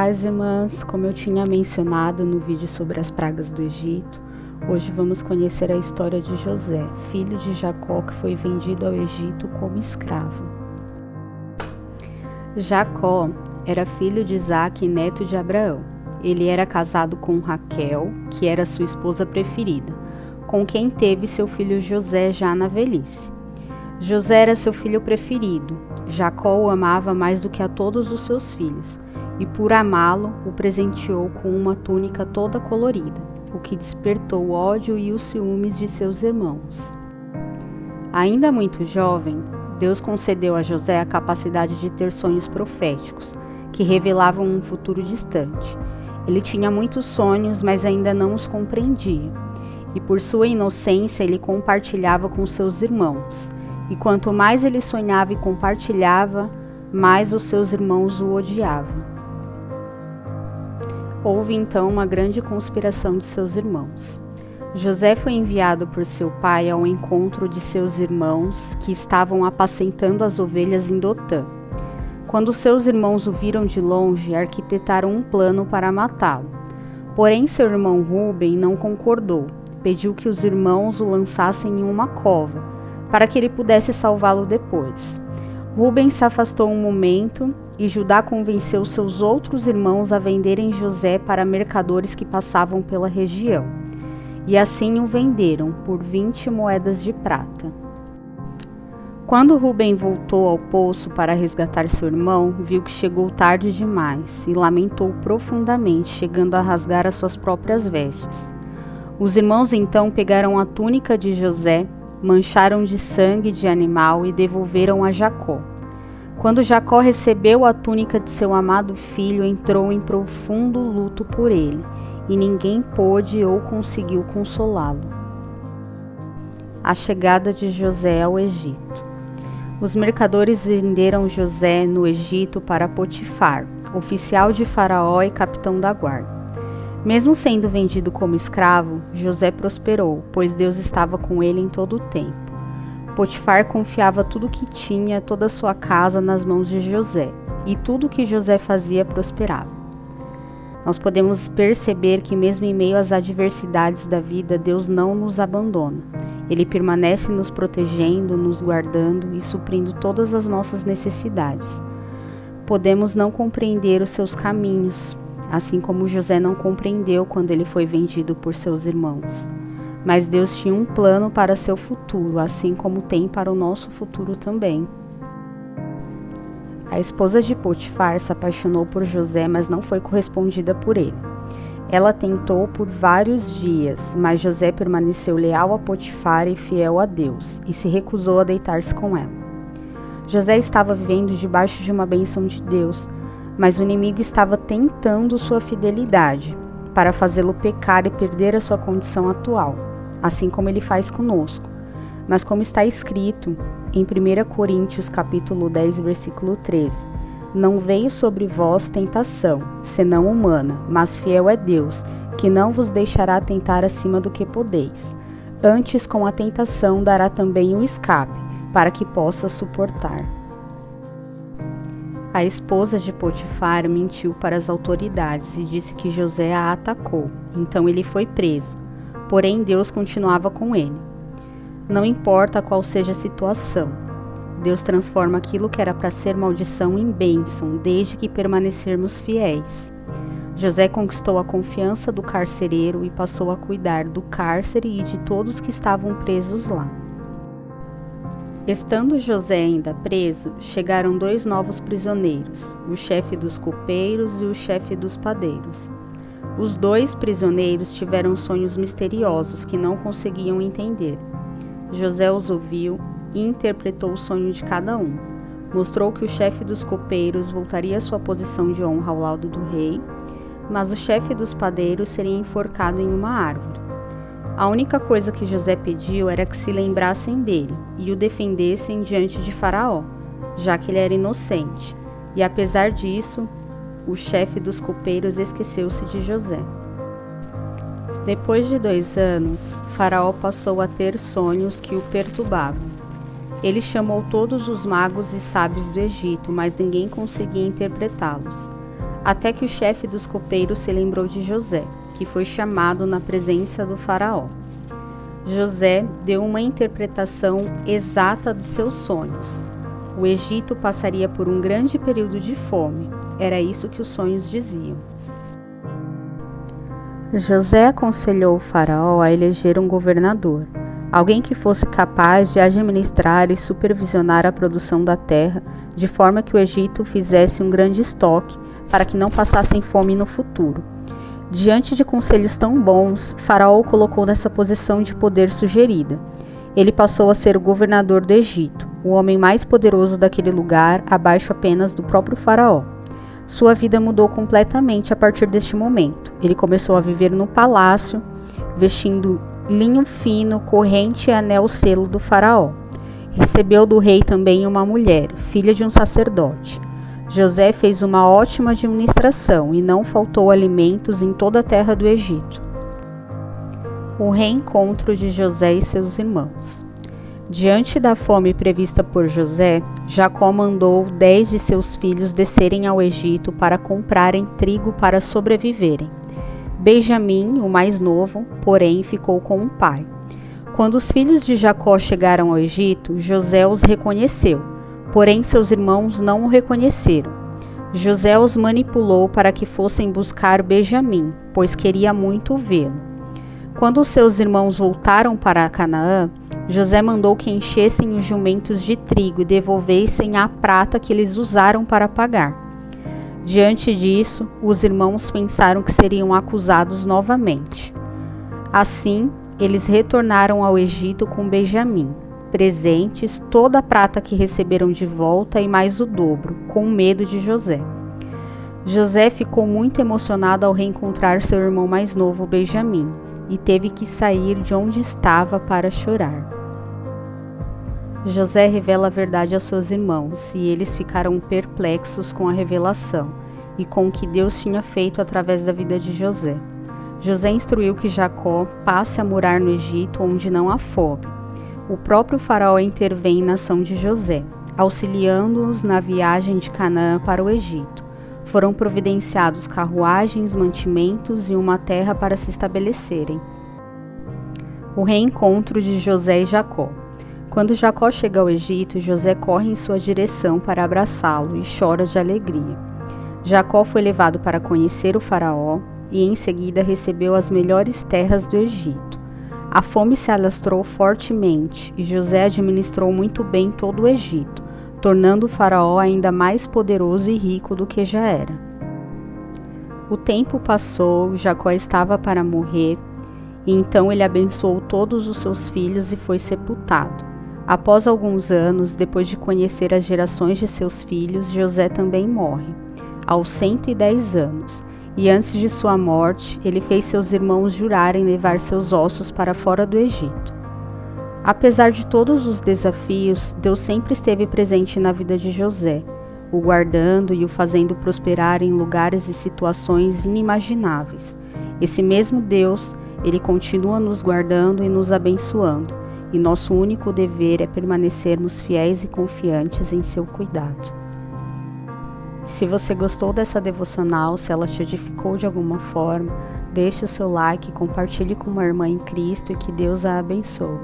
paz, irmãs. Como eu tinha mencionado no vídeo sobre as pragas do Egito, hoje vamos conhecer a história de José, filho de Jacó, que foi vendido ao Egito como escravo. Jacó era filho de Isaque e neto de Abraão. Ele era casado com Raquel, que era sua esposa preferida, com quem teve seu filho José já na velhice. José era seu filho preferido. Jacó o amava mais do que a todos os seus filhos, e por amá-lo, o presenteou com uma túnica toda colorida, o que despertou o ódio e os ciúmes de seus irmãos. Ainda muito jovem, Deus concedeu a José a capacidade de ter sonhos proféticos, que revelavam um futuro distante. Ele tinha muitos sonhos, mas ainda não os compreendia, e por sua inocência ele compartilhava com seus irmãos. E quanto mais ele sonhava e compartilhava, mais os seus irmãos o odiavam. Houve então uma grande conspiração de seus irmãos. José foi enviado por seu pai ao encontro de seus irmãos que estavam apacentando as ovelhas em Dotã. Quando seus irmãos o viram de longe, arquitetaram um plano para matá-lo. Porém, seu irmão Rúben não concordou. Pediu que os irmãos o lançassem em uma cova, para que ele pudesse salvá-lo depois. Rúben se afastou um momento e Judá convenceu seus outros irmãos a venderem José para mercadores que passavam pela região. E assim o venderam por 20 moedas de prata. Quando Rúben voltou ao poço para resgatar seu irmão, viu que chegou tarde demais e lamentou profundamente, chegando a rasgar as suas próprias vestes. Os irmãos então pegaram a túnica de José, mancharam de sangue de animal e devolveram a Jacó. Quando Jacó recebeu a túnica de seu amado filho, entrou em profundo luto por ele, e ninguém pôde ou conseguiu consolá-lo. A chegada de José ao Egito. Os mercadores venderam José no Egito para Potifar, oficial de Faraó e capitão da guarda. Mesmo sendo vendido como escravo, José prosperou, pois Deus estava com ele em todo o tempo. Potifar confiava tudo o que tinha, toda a sua casa, nas mãos de José, e tudo o que José fazia prosperava. Nós podemos perceber que mesmo em meio às adversidades da vida, Deus não nos abandona. Ele permanece nos protegendo, nos guardando e suprindo todas as nossas necessidades. Podemos não compreender os seus caminhos, assim como José não compreendeu quando ele foi vendido por seus irmãos. Mas Deus tinha um plano para seu futuro, assim como tem para o nosso futuro também. A esposa de Potifar se apaixonou por José, mas não foi correspondida por ele. Ela tentou por vários dias, mas José permaneceu leal a Potifar e fiel a Deus, e se recusou a deitar-se com ela. José estava vivendo debaixo de uma bênção de Deus, mas o inimigo estava tentando sua fidelidade, para fazê-lo pecar e perder a sua condição atual, assim como ele faz conosco. Mas como está escrito em 1 Coríntios capítulo 10, versículo 13, não veio sobre vós tentação, senão humana, mas fiel é Deus, que não vos deixará tentar acima do que podeis. Antes, com a tentação, dará também o escape, para que possa suportar. A esposa de Potifar mentiu para as autoridades e disse que José a atacou, então ele foi preso. Porém, Deus continuava com ele. Não importa qual seja a situação, Deus transforma aquilo que era para ser maldição em bênção, desde que permanecermos fiéis. José conquistou a confiança do carcereiro e passou a cuidar do cárcere e de todos que estavam presos lá. Estando José ainda preso, chegaram 2 novos prisioneiros, o chefe dos copeiros e o chefe dos padeiros. Os 2 prisioneiros tiveram sonhos misteriosos que não conseguiam entender. José os ouviu e interpretou o sonho de cada um. Mostrou que o chefe dos copeiros voltaria à sua posição de honra ao lado do rei, mas o chefe dos padeiros seria enforcado em uma árvore. A única coisa que José pediu era que se lembrassem dele e o defendessem diante de Faraó, já que ele era inocente, e apesar disso, o chefe dos copeiros esqueceu-se de José. Depois de 2 anos, Faraó passou a ter sonhos que o perturbavam. Ele chamou todos os magos e sábios do Egito, mas ninguém conseguia interpretá-los. até que o chefe dos copeiros se lembrou de José, que foi chamado na presença do faraó. José deu uma interpretação exata dos seus sonhos. O Egito passaria por um grande período de fome. Era isso que os sonhos diziam. José aconselhou o faraó a eleger um governador, alguém que fosse capaz de administrar e supervisionar a produção da terra, de forma que o Egito fizesse um grande estoque, para que não passassem fome no futuro. Diante de conselhos tão bons, Faraó o colocou nessa posição de poder sugerida. Ele passou a ser o governador do Egito, o homem mais poderoso daquele lugar, abaixo apenas do próprio Faraó. Sua vida mudou completamente a partir deste momento. Ele começou a viver no palácio, vestindo linho fino, corrente e anel-selo do Faraó. Recebeu do rei também uma mulher, filha de um sacerdote. José fez uma ótima administração e não faltou alimentos em toda a terra do Egito. O reencontro de José e seus irmãos. Diante da fome prevista por José, Jacó mandou 10 de seus filhos descerem ao Egito para comprarem trigo para sobreviverem. Benjamim, o mais novo, porém, ficou com o pai. Quando os filhos de Jacó chegaram ao Egito, José os reconheceu. Porém, seus irmãos não o reconheceram. José os manipulou para que fossem buscar Benjamim, pois queria muito vê-lo. Quando os seus irmãos voltaram para Canaã, José mandou que enchessem os jumentos de trigo e devolvessem a prata que eles usaram para pagar. Diante disso, os irmãos pensaram que seriam acusados novamente. Assim, eles retornaram ao Egito com Benjamim, presentes, toda a prata que receberam de volta e mais o dobro, com medo de José. José ficou muito emocionado ao reencontrar seu irmão mais novo, Benjamim, e teve que sair de onde estava para chorar. José revela a verdade aos seus irmãos, e eles ficaram perplexos com a revelação e com o que Deus tinha feito através da vida de José. José instruiu que Jacó passe a morar no Egito, onde não há fome. O próprio faraó intervém na ação de José, auxiliando-os na viagem de Canaã para o Egito. Foram providenciados carruagens, mantimentos e uma terra para se estabelecerem. O reencontro de José e Jacó. Quando Jacó chega ao Egito, José corre em sua direção para abraçá-lo e chora de alegria. Jacó foi levado para conhecer o faraó e em seguida recebeu as melhores terras do Egito. A fome se alastrou fortemente e José administrou muito bem todo o Egito, tornando o faraó ainda mais poderoso e rico do que já era. O tempo passou, Jacó estava para morrer, e então ele abençoou todos os seus filhos e foi sepultado. Após alguns anos, depois de conhecer as gerações de seus filhos, José também morre, aos 110 anos. E antes de sua morte, ele fez seus irmãos jurarem levar seus ossos para fora do Egito. Apesar de todos os desafios, Deus sempre esteve presente na vida de José, o guardando e o fazendo prosperar em lugares e situações inimagináveis. Esse mesmo Deus, ele continua nos guardando e nos abençoando, e nosso único dever é permanecermos fiéis e confiantes em seu cuidado. Se você gostou dessa devocional, se ela te edificou de alguma forma, deixe o seu like, compartilhe com uma irmã em Cristo e que Deus a abençoe.